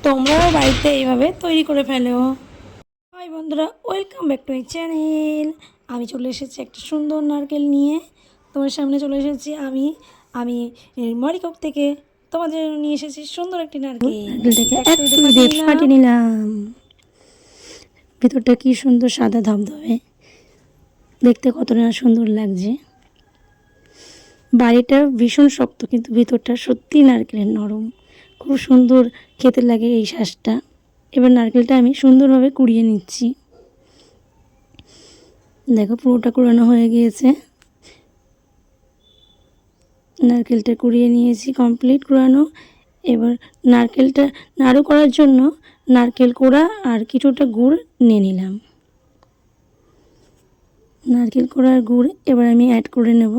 তোমরাও বাড়িতে এইভাবে তৈরি করে ফেলো। হাই বন্ধুরা, welcome back to my channel. আমি চলে এসেছি একটা সুন্দর নারকেল নিয়ে তোমার সামনে চলে এসেছি। আমি মরিকক থেকে তোমাদের জন্য নিয়ে এসেছি সুন্দর একটি নারকেলটাকে একটু ফাটিয়ে নিলাম। ভেতরটা কি সুন্দর সাদা ধবধবে, দেখতে কতটা সুন্দর লাগছে। বাইরেটা ভীষণ শক্ত কিন্তু ভেতরটা সত্যি নারকেলের নরম, খুব সুন্দর খেতে লাগে এই শ্বাসটা। এবার নারকেলটা আমি সুন্দরভাবে কুড়িয়ে নিচ্ছি। দেখো পুরোটা কুড়ানো হয়ে গিয়েছে। নারকেলটা কুড়িয়ে নিয়েছি, কমপ্লিট কুড়ানো। এবার নারকেলটা নাড়ু করার জন্য নারকেল কোড়া আর কিছুটা গুড় নিয়ে নিলাম। নারকেল কোড়ার গুড় এবার আমি অ্যাড করে নেব।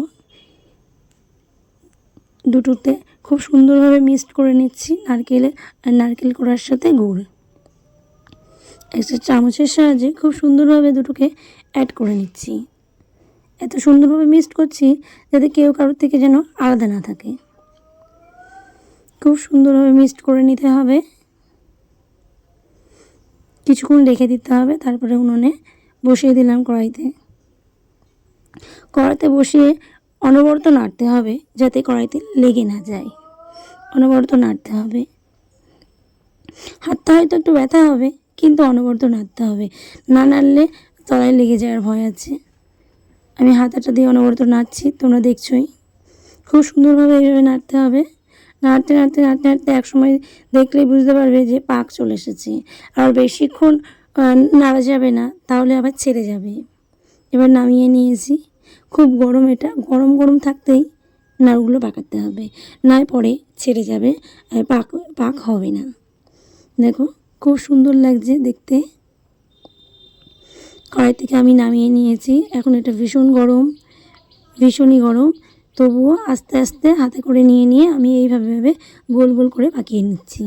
দুটোতে খুব সুন্দরভাবে মিক্সড করে নিচ্ছি, নারকেল কোড়ার সাথে গুড়। একটা চামচের সাহায্যে খুব সুন্দরভাবে দুটোকে অ্যাড করে নিচ্ছি। এত সুন্দরভাবে মিক্সড করছি যাতে কেউ কারোর থেকে যেন আলাদা না থাকে। খুব সুন্দরভাবে মিক্সড করে নিতে হবে, কিছুক্ষণ রেখে দিতে হবে। তারপরে উনুনে বসিয়ে দিলাম কড়াইতে বসিয়ে অনবরত নাড়তে হবে যাতে কড়াইতে লেগে না যায়। অনবরত নাড়তে হবে, হাতটা হয়তো একটু ব্যথা হবে কিন্তু অনবরত নাড়তে হবে। না নাড়লে তলায় লেগে যাওয়ার ভয় আছে। আমি হাতাটা দিয়ে অনবরত নাড়ছি, তোমরা দেখছোই। খুব সুন্দরভাবে এইভাবে নাড়তে হবে। নাড়তে নাড়তে নাড়তে নাড়তে একসময় দেখলেই বুঝতে পারবে যে পাক চলে এসেছে। আর বেশিক্ষণ নাড়া যাবে না, তাহলে আবার ছেড়ে যাবে। এবার নামিয়ে নিয়েছি। খুব গরম, এটা গরম গরম থাকতেই নাড়ুগুলো পাকাতে হবে, নয় পরে ছেড়ে যাবে, পাক হবে না। দেখো খুব সুন্দর লাগছে দেখতে। কড়াই থেকে আমি নামিয়ে নিয়েছি। এখন এটা ভীষণই গরম, তবুও আস্তে আস্তে হাতে করে নিয়ে আমি এইভাবে গোল গোল করে পাকিয়ে নিচ্ছি।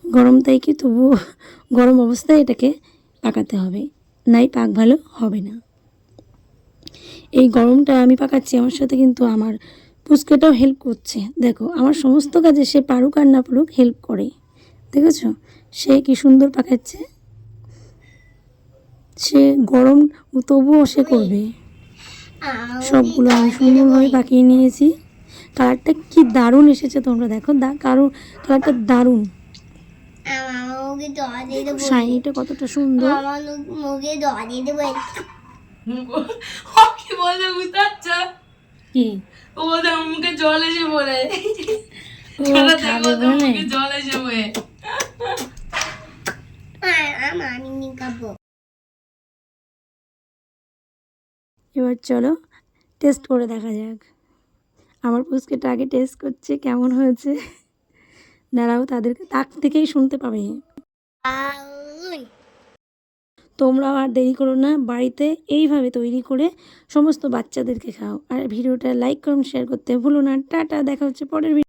গরম তাই কি, তবুও গরম অবস্থায় এটাকে পাকাতে হবে, নাই পাক ভালো হবে না। এই গরমটা আমি পাকাচ্ছি, আমার সাথে কিন্তু আমার পুচকেটাও হেল্প করছে। দেখো আমার সমস্ত কাজে সে পারুক আর না পারুক হেল্প করে। দেখেছো সে কি সুন্দর পাকাচ্ছে। সে গরম তবুও সে করবে। সবগুলো আমি সুন্দরভাবে পাকিয়ে নিয়েছি। কালারটা কি দারুণ এসেছে, তোমরা দেখো কালারটা দারুণ। শাইনিটা কতটা সুন্দর। কি বলে বুঝতে পারছো? কি ও বলে আমার মুখে জল এসে পড়ে। জল এসে পড়ে। এবার চলো টেস্ট করে দেখা যাক। আমার পুচকেটা আগে টেস্ট করছে কেমন হয়েছে। দাঁড়াও, তাক থেকেই শুনতে পাবে। তোমরাও আর দেরি করো না, বাড়িতে এইভাবে তৈরি করে সমস্ত বাচ্চাদেরকে খাও। আর ভিডিওটা লাইক কমেন্ট শেয়ার করতে ভুলো না। টাটা, দেখা হচ্ছে পরের ভিডিও।